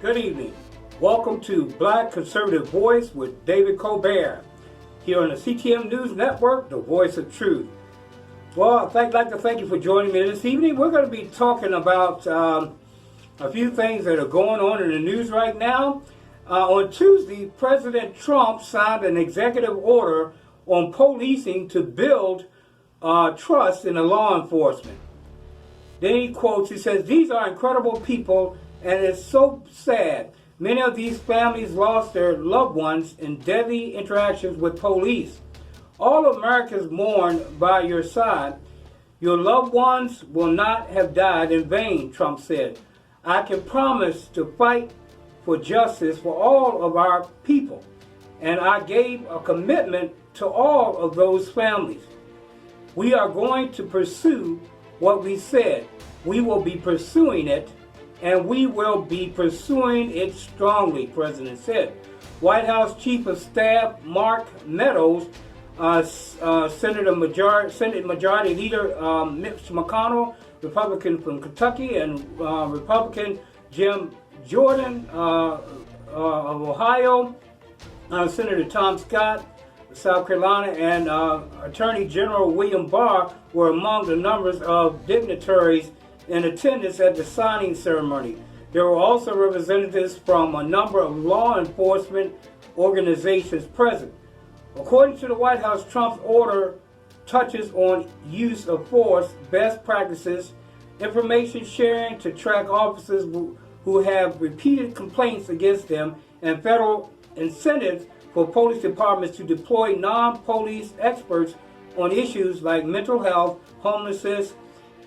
Good evening. Welcome to Black Conservative Voice with David Colbert, here on the CTM News Network, the voice of truth. Well, I'd like to thank you for joining me this evening. We're going to be talking about a few things that are going on in the news right now. On Tuesday, President Trump signed an executive order on policing to build trust in the law enforcement. Then he quotes, he says, "These are incredible people, and it's so sad. Many of these families lost their loved ones in deadly interactions with police. All Americans mourn by your side. Your loved ones will not have died in vain," Trump said. "I can promise to fight for justice for all of our people, and I gave a commitment to all of those families. We are going to pursue what we said. We will be pursuing it, and we will be pursuing it strongly," President said. White House Chief of Staff Mark Meadows, Senate Majority Leader Mitch McConnell, Republican from Kentucky, and Republican Jim Jordan of Ohio, Senator Tom Scott, South Carolina, and Attorney General William Barr were among the numbers of dignitaries in attendance at the signing ceremony. There were also representatives from a number of law enforcement organizations present. According to the White House, Trump's order touches on use of force, best practices, information sharing to track officers who have repeated complaints against them, and federal incentives for police departments to deploy non-police experts on issues like mental health, homelessness,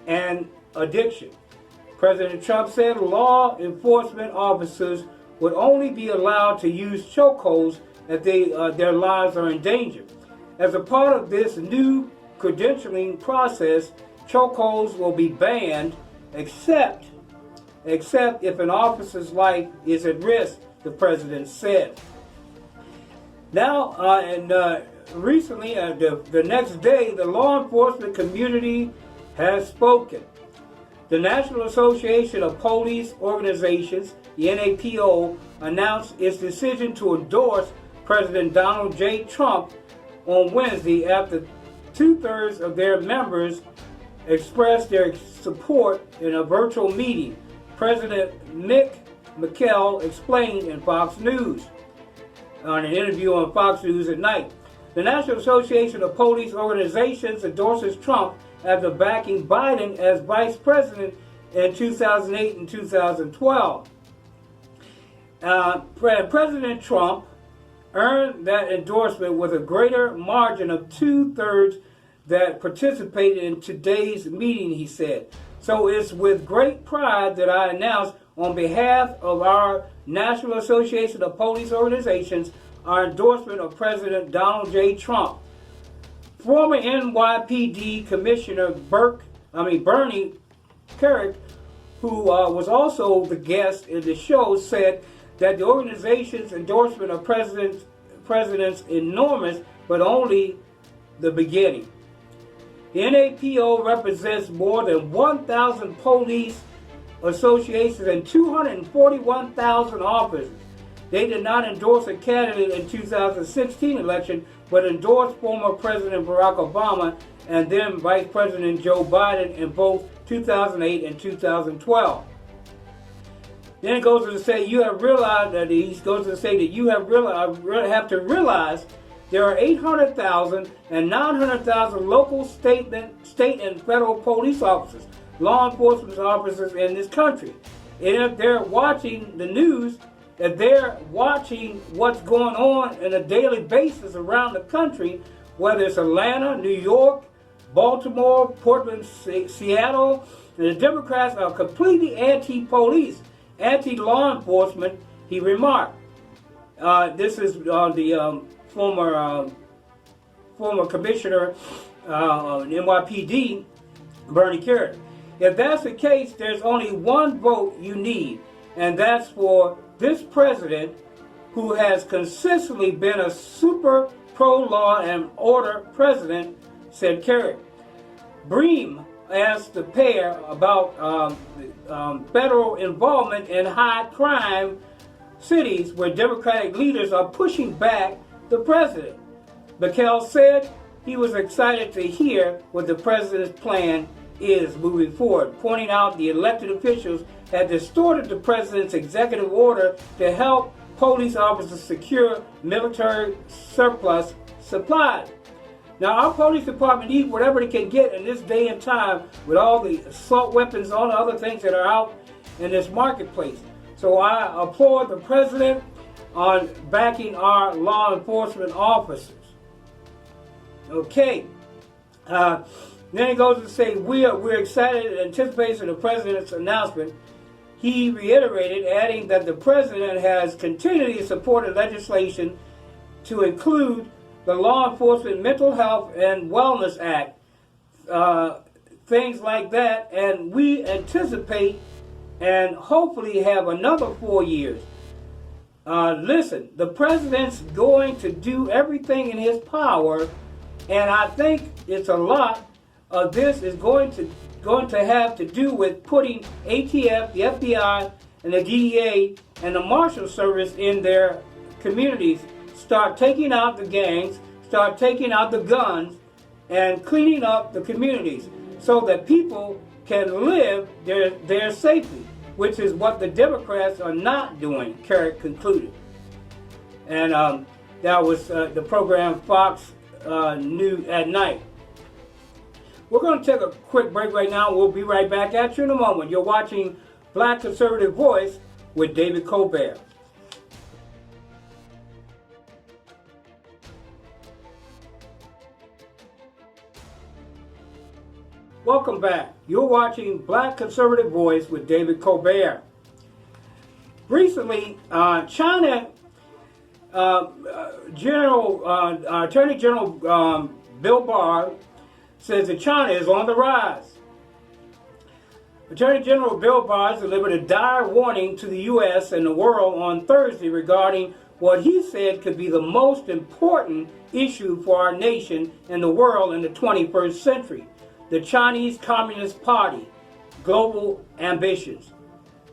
and addiction. President Trump said law enforcement officers would only be allowed to use chokeholds if their lives are in danger. As a part of this new credentialing process, chokeholds will be banned except if an officer's life is at risk, the president said. Now, recently, the next day, the law enforcement community has spoken. The National Association of Police Organizations, the NAPO, announced its decision to endorse President Donald J. Trump on Wednesday after two-thirds of their members expressed their support in a virtual meeting, President Mick McKell explained in Fox News on an interview on Fox News at night. The National Association of Police Organizations endorses Trump after backing Biden as vice president in 2008 and 2012. President Trump earned that endorsement with a greater margin of two-thirds that participated in today's meeting, he said. "So it's with great pride that I announce on behalf of our National Association of Police Organizations our endorsement of President Donald J. Trump." Former NYPD Commissioner Bernie Kerik, who was also the guest in the show, said that the organization's endorsement of president's enormous, but only the beginning. The NAPO represents more than 1,000 police associations and 241,000 officers. They did not endorse a candidate in 2016 election, but endorsed former President Barack Obama and then Vice President Joe Biden in both 2008 and 2012. Then it goes on to say, you have realized that you have to realize there are 800,000 and 900,000 local, state and federal police officers, law enforcement officers in this country. And if they're watching the news, if they're watching what's going on on a daily basis around the country, whether it's Atlanta, New York, Baltimore, Portland, Seattle, and the Democrats are completely anti-police, anti-law enforcement, he remarked. This is the former commissioner of NYPD, Bernie Kerik. If that's the case, there's only one vote you need, and that's for this president who has consistently been a super pro-law and order president, said Kerik. Bream, asked the pair about federal involvement in high crime cities where Democratic leaders are pushing back the president. McCall said he was excited to hear what the president's plan is moving forward, pointing out the elected officials had distorted the president's executive order to help police officers secure military surplus supplies. Now, our police department needs whatever they can get in this day and time with all the assault weapons, all the other things that are out in this marketplace. So I applaud the president on backing our law enforcement officers. Okay. Then he goes to say, we're excited in anticipation of the president's announcement. He reiterated, adding that the president has continually supported legislation to include the Law Enforcement Mental Health and Wellness Act, things like that, and we anticipate and hopefully have another 4 years. Listen, the president's going to do everything in his power, and I think it's a lot of this is going to have to do with putting ATF, the FBI, and the DEA and the Marshal Service in their communities. Start taking out the gangs, start taking out the guns, and cleaning up the communities so that people can live there safely, which is what the Democrats are not doing, Carrick concluded. And that was the program Fox News at Night. We're going to take a quick break right now. We'll be right back at you in a moment. You're watching Black Conservative Voice with David Colbert. Welcome back. You're watching Black Conservative Voice with David Colbert. Recently, China Attorney General Bill Barr says that China is on the rise. Attorney General Bill Barr delivered a dire warning to the U.S. and the world on Thursday regarding what he said could be the most important issue for our nation and the world in the 21st century: the Chinese Communist Party global ambitions,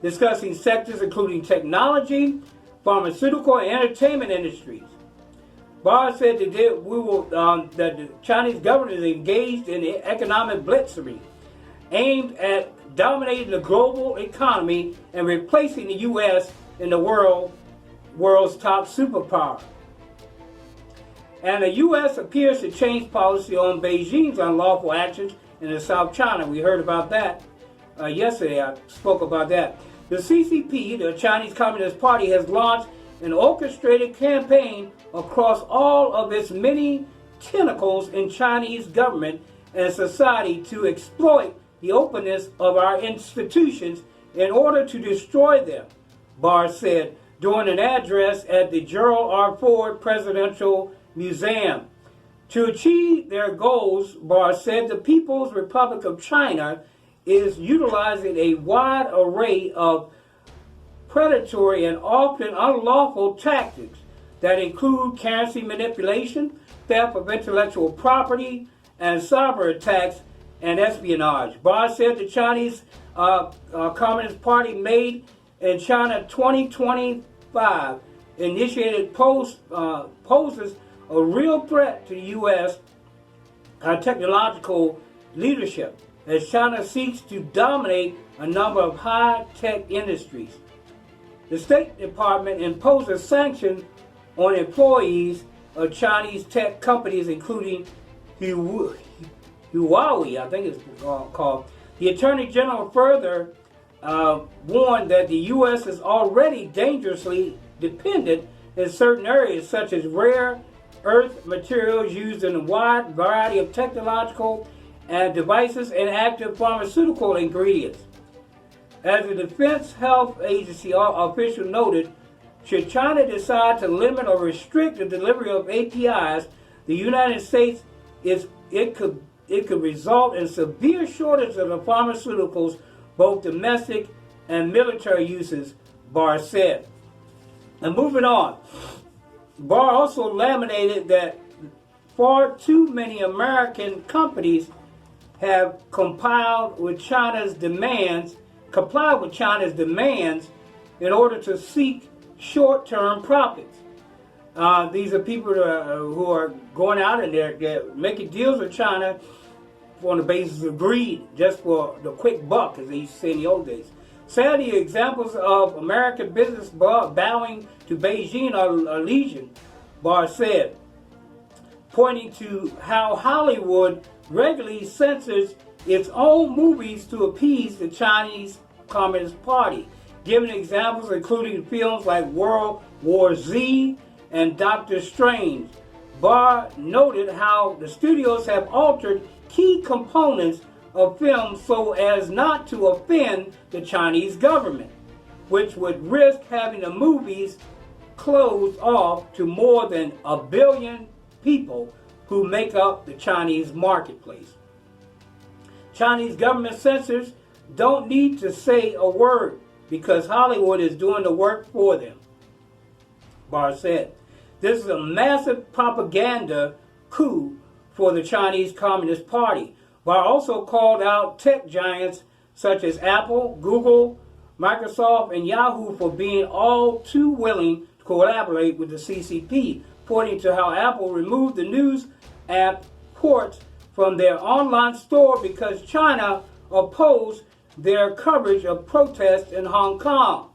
discussing sectors including technology, pharmaceutical, and entertainment industries. Barr said that the Chinese government is engaged in the economic blitzkrieg aimed at dominating the global economy and replacing the U.S. in the world's top superpower. And the U.S. appears to change policy on Beijing's unlawful actions in the South China. We heard about that yesterday. I spoke about that. The CCP, the Chinese Communist Party, has launched an orchestrated campaign across all of its many tentacles in Chinese government and society to exploit the openness of our institutions in order to destroy them, Barr said during an address at the Gerald R. Ford Presidential Museum. To achieve their goals, Barr said, the People's Republic of China is utilizing a wide array of predatory and often unlawful tactics that include currency manipulation, theft of intellectual property, and cyber attacks and espionage. Barr said the Chinese Communist Party Made in China 2025 initiated poses a real threat to the U.S. Technological leadership as China seeks to dominate a number of high-tech industries. The State Department imposed a sanction on employees of Chinese tech companies, including Huawei, I think it's called. The Attorney General further warned that the U.S. is already dangerously dependent in certain areas, such as rare earth materials used in a wide variety of technological devices and active pharmaceutical ingredients. As the Defense Health Agency official noted, should China decide to limit or restrict the delivery of APIs, the United States could result in severe shortage of the pharmaceuticals, both domestic and military uses, Barr said. And moving on, Barr also laminated that far too many American companies have complied with China's demands in order to seek short-term profits. These are people who are going out and they're making deals with China on the basis of greed, just for the quick buck, as they used to say in the old days. Sadly, examples of American business bowing to Beijing are legion, Barr said, pointing to how Hollywood regularly censors its own movies to appease the Chinese Communist Party, giving examples including films like World War Z and Doctor Strange. Barr noted how the studios have altered key components of films so as not to offend the Chinese government, which would risk having the movies closed off to more than 1 billion people who make up the Chinese marketplace. Chinese government censors don't need to say a word because Hollywood is doing the work for them, Barr said. This is a massive propaganda coup for the Chinese Communist Party. Barr also called out tech giants such as Apple, Google, Microsoft, and Yahoo for being all too willing to collaborate with the CCP, pointing to how Apple removed the news app Quartz from their online store because China opposed their coverage of protests in Hong Kong.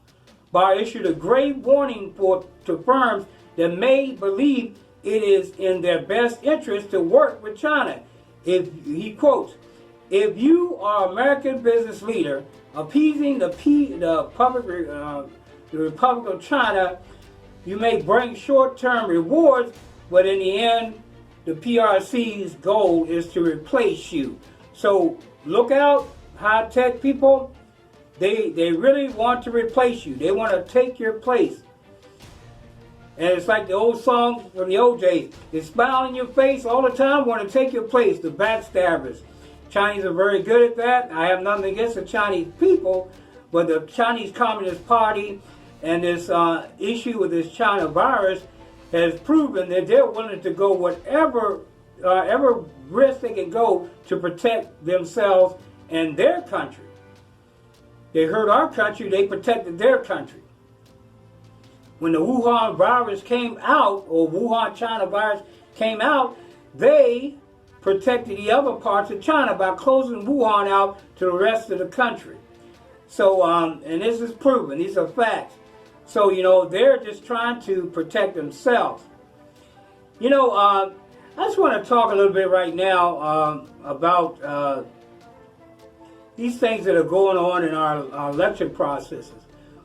Barr issued a grave warning to firms that may believe it is in their best interest to work with China. He quotes, "If you are an American business leader appeasing the Republic of China, you may bring short-term rewards, but in the end, the PRC's goal is to replace you." So look out, high-tech people. They really want to replace you. They want to take your place. And it's like the old song from the old days. They smile in your face all the time, want to take your place, the backstabbers. Chinese are very good at that. I have nothing against the Chinese people, but the Chinese Communist Party and this issue with this China virus has proven that they're willing to go whatever risk they can go to protect themselves and their country. They hurt our country, they protected their country. When the Wuhan virus came out, or Wuhan China virus came out, they protected the other parts of China by closing Wuhan out to the rest of the country. So, and this is proven, these are facts. So, they're just trying to protect themselves. I just want to talk a little bit right now about these things that are going on in our election processes.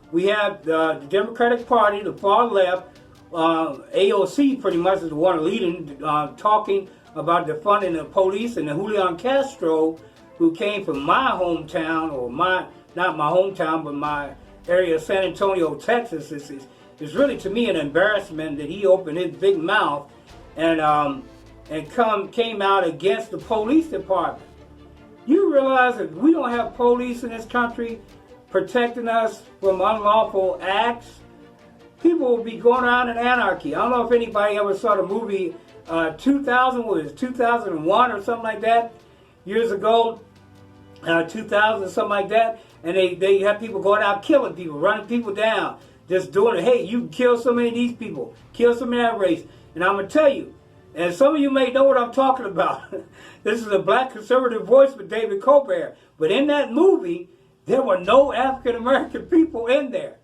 We have the Democratic Party, the far left, AOC pretty much is the one leading, talking about defunding the police, and the Julian Castro, who came from my hometown, or not my hometown, but my area of San Antonio, Texas. It's really, to me, an embarrassment that he opened his big mouth and came out against the police department. You realize that we don't have police in this country protecting us from unlawful acts? People will be going around in anarchy. I don't know if anybody ever saw the movie 2001 or something like that, years ago, 2000, something like that, and they have people going out killing people, running people down, just doing it. Hey, you can kill so many of these people, kill so many of that race. And I'm going to tell you, and some of you may know what I'm talking about. This is a Black Conservative Voice with David Colbert. But in that movie, there were no African-American people in there.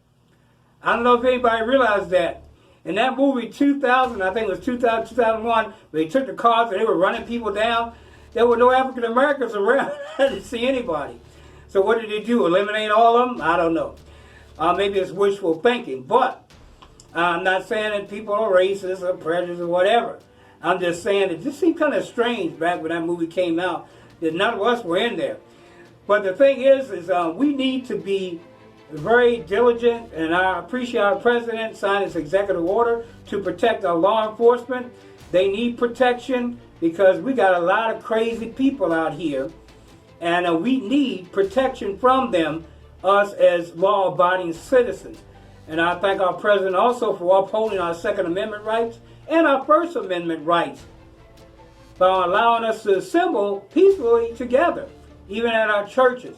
I don't know if anybody realized that. In that movie, 2000, I think it was 2000, 2001, they took the cars and they were running people down. There were no African-Americans around. I didn't see anybody. So what did they do? Eliminate all of them? I don't know. Maybe it's wishful thinking. But I'm not saying that people are racist or prejudiced or whatever. I'm just saying it just seemed kind of strange back when that movie came out that none of us were in there. But the thing is we need to be very diligent, and I appreciate our president signed his executive order to protect our law enforcement. They need protection because we got a lot of crazy people out here, and we need protection from them, us as law-abiding citizens. And I thank our president also for upholding our Second Amendment rights and our First Amendment rights by allowing us to assemble peacefully together, even at our churches.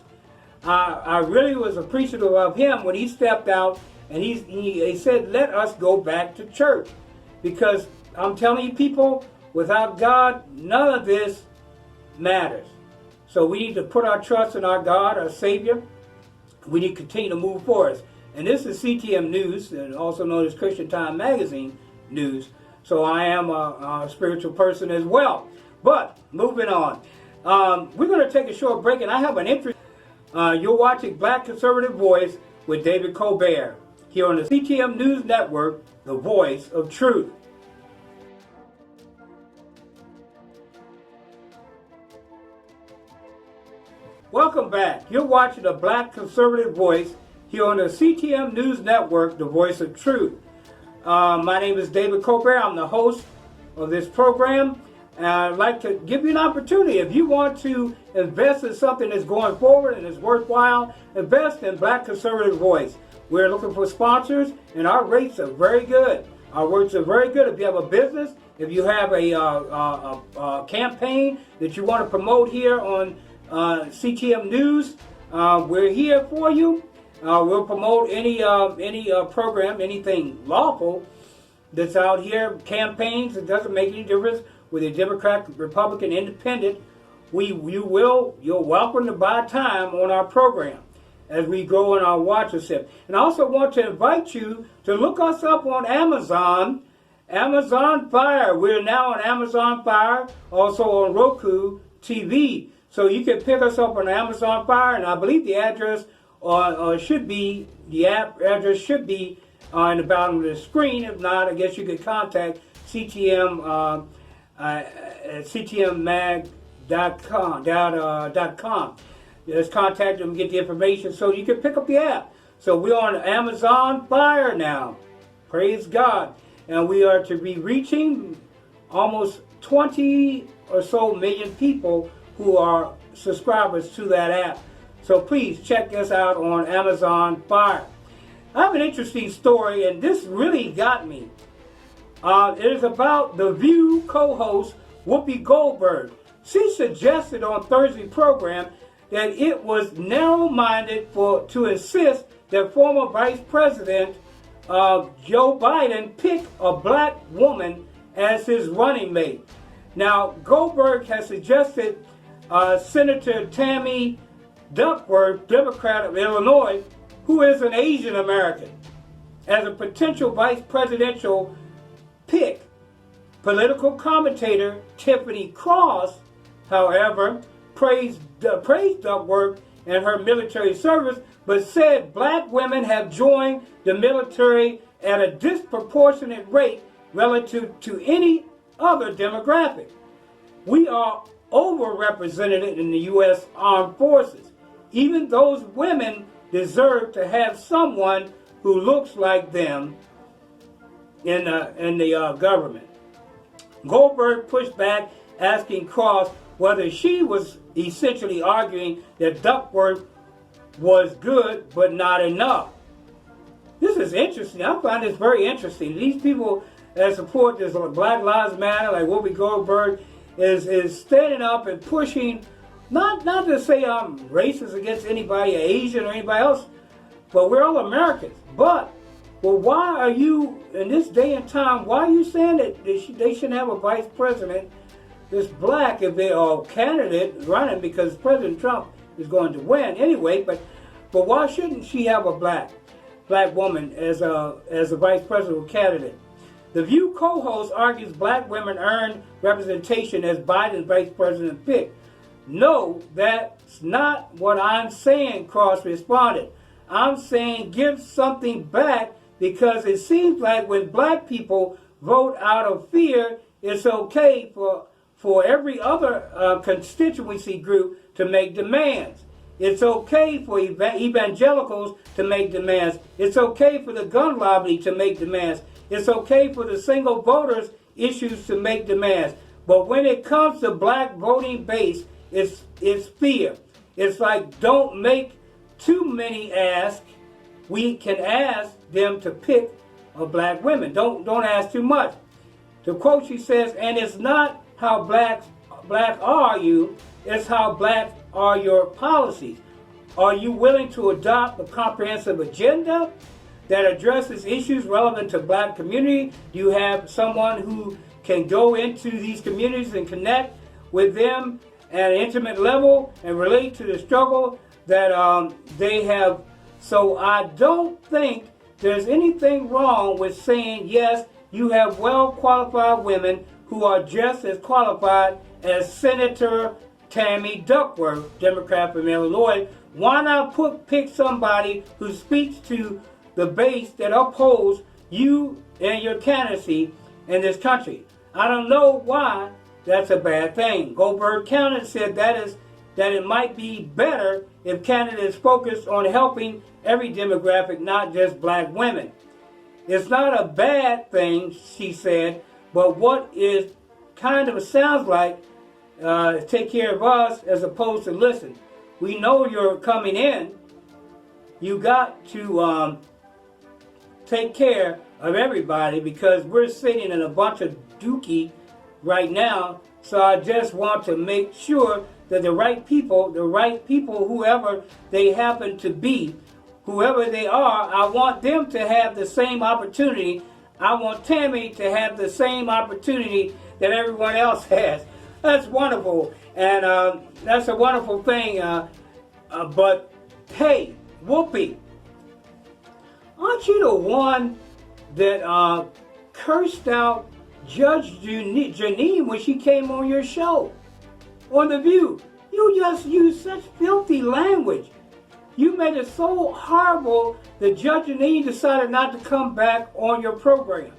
I really was appreciative of him when he stepped out and he said, let us go back to church. Because I'm telling you, people, without God, none of this matters. So we need to put our trust in our God, our Savior. We need to continue to move forward. And this is CTM News, and also known as Christian Time Magazine News. So I am a spiritual person as well. But moving on, we're going to take a short break, and I have an interest. You're watching Black Conservative Voice with David Colbert here on the CTM News Network, the voice of truth. Welcome back. You're watching the Black Conservative Voice here on the CTM News Network, the voice of truth. My name is David Colbert. I'm the host of this program. And I'd like to give you an opportunity. If you want to invest in something that's going forward and is worthwhile, invest in Black Conservative Voice. We're looking for sponsors, and our rates are very good. Our rates are very good. If you have a business, if you have a campaign that you want to promote here on CTM News, we're here for you. We'll promote any program, anything lawful that's out here. Campaigns, it doesn't make any difference whether you're Democrat, Republican, Independent. You're welcome to buy time on our program as we grow in our watchership. And I also want to invite you to look us up on Amazon Fire. We're now on Amazon Fire, also on Roku TV. So you can pick us up on Amazon Fire, and I believe the address should be in the bottom of the screen. If not, I guess you could contact CTM ctmmag.com. Just contact them and get the information so you can pick up the app. So we're on Amazon Fire now. Praise God. And we are to be reaching almost 20 or so million people who are subscribers to that app. So please check us out on Amazon Fire. I have an interesting story, and this really got me. It is about The View co-host Whoopi Goldberg. She suggested on Thursday's program that it was narrow-minded to insist that former Vice President Joe Biden pick a black woman as his running mate. Now, Goldberg has suggested Senator Tammy Duckworth, Democrat of Illinois, who is an Asian American, as a potential vice presidential pick. Political commentator Tiffany Cross, however, praised Duckworth and her military service, but said black women have joined the military at a disproportionate rate relative to any other demographic. We are overrepresented in the U.S. Armed Forces. Even those women deserve to have someone who looks like them in the government. Goldberg pushed back, asking Cross whether she was essentially arguing that Duckworth was good but not enough. This is interesting. I find this very interesting. These people that support this Black Lives Matter, like Whoopi Goldberg, is standing up and pushing, not to say I'm racist against anybody, Asian or anybody else, but we're all Americans. But why are you, in this day and time, why are you saying that they shouldn't have a vice president that's black if they are a candidate running, because President Trump is going to win anyway, but why shouldn't she have a black woman as a vice presidential candidate? The View co-host argues black women earn representation as Biden's vice president pick. No, that's not what I'm saying, Cross responded. I'm saying give something back, because it seems like when black people vote out of fear, it's okay for every other constituency group to make demands. It's okay for evangelicals to make demands. It's okay for the gun lobby to make demands. It's okay for the single voters issues to make demands. But when it comes to black voting base, it's fear. It's like, don't make too many ask. We can ask them to pick a black women. Don't ask too much. To quote, she says, and it's not how blacks black are you, it's how black are your policies. Are you willing to adopt a comprehensive agenda that addresses issues relevant to black community? Do you have someone who can go into these communities and connect with them at an intimate level and relate to the struggle that they have? So I don't think there's anything wrong with saying, yes, you have well-qualified women who are just as qualified as Senator Tammy Duckworth, Democrat from Illinois. Why not pick somebody who speaks to the base that upholds you and your candidacy in this country? I don't know why that's a bad thing. Colbert County said that it might be better if candidates focused on helping every demographic, not just black women. It's not a bad thing, she said, but what is kind of sounds like take care of us as opposed to listen. We know you're coming in. You got to take care of everybody because we're sitting in a bunch of dookie right now. So I just want to make sure that the right people, whoever they happen to be, whoever they are, I want them to have the same opportunity. I want Tammy to have the same opportunity that everyone else has. That's wonderful, and that's a wonderful thing. But hey, Whoopi, aren't you the one that cursed out Judge Janine when she came on your show, on The View? You just used such filthy language. You made it so horrible that Judge Janine decided not to come back on your program.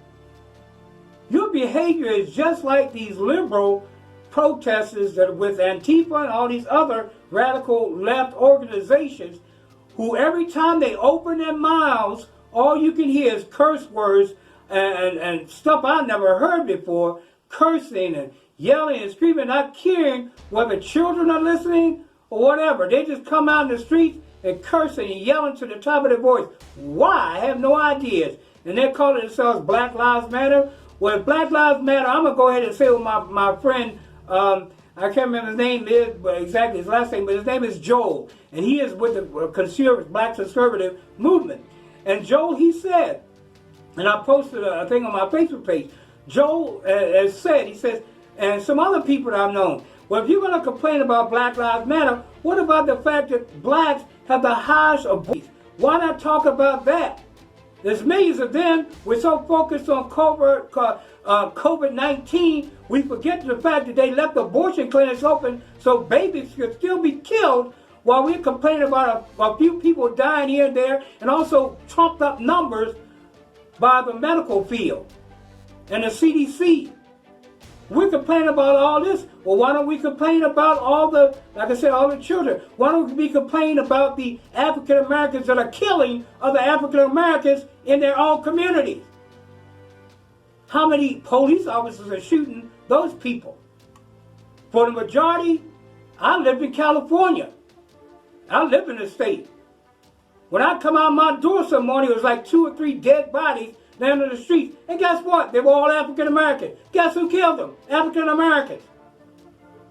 Your behavior is just like these liberal protesters that are with Antifa and all these other radical left organizations who every time they open their mouths, all you can hear is curse words and stuff I never heard before, cursing and yelling and screaming, not caring whether children are listening or whatever. They just come out in the streets and cursing and yelling to the top of their voice. Why? I have no ideas. And they're calling themselves Black Lives Matter. Well, if Black Lives Matter, I'm going to go ahead and say what my friend, I can't remember his name is, but exactly his last name, but his name is Joel. And he is with the Black conservative movement. And Joel, he said, and I posted a thing on my Facebook page, Joel has said, he says, and some other people that I've known, well, if you're going to complain about Black Lives Matter, what about the fact that blacks have the highest abortion? Why not talk about that? There's millions of them. We're so focused on COVID-19, we forget the fact that they left abortion clinics open so babies could still be killed while we're complaining about a few people dying here and there, and also trumped up numbers by the medical field and the CDC. We're complaining about all this. Well, why don't we complain about all the, like I said, all the children? Why don't we complain about the African Americans that are killing other African Americans in their own communities? How many police officers are shooting those people? For the majority, I lived in California. I live in the state. When I come out my door some morning, it was like 2 or 3 dead bodies down in the streets. And guess what? They were all African American. Guess who killed them? African Americans.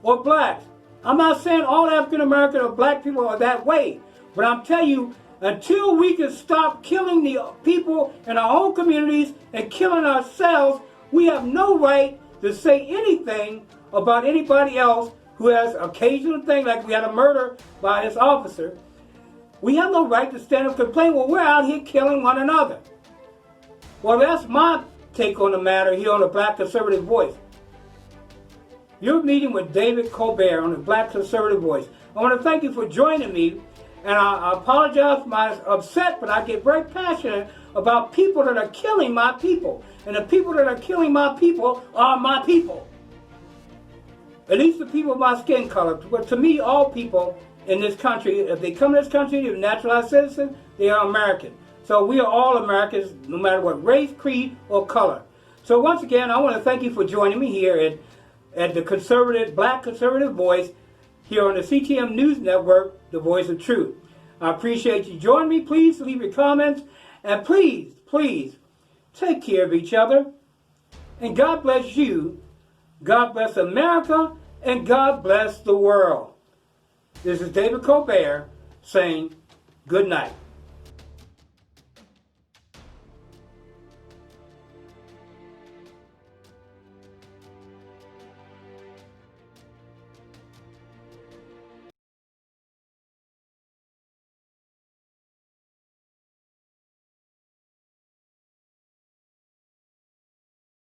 Or blacks. I'm not saying all African American or black people are that way. But I'm telling you, until we can stop killing the people in our own communities and killing ourselves, we have no right to say anything about anybody else who has occasional thing, like we had a murder by this officer. We have no right to stand up and complain, well, we're out here killing one another. Well, that's my take on the matter here on the Black Conservative Voice. You're meeting with David Colbert on the Black Conservative Voice. I want to thank you for joining me, and I apologize for my upset, but I get very passionate about people that are killing my people. And the people that are killing my people are my people. At least the people of my skin color. But to me, all people in this country, if they come to this country, they're naturalized citizens, they are American. So we are all Americans, no matter what race, creed, or color. So once again, I want to thank you for joining me here at the Black Conservative Voice here on the CTM News Network, the Voice of Truth. I appreciate you joining me. Please leave your comments. And please, please, take care of each other. And God bless you. God bless America. and God bless the world. This is David Colbert saying good night.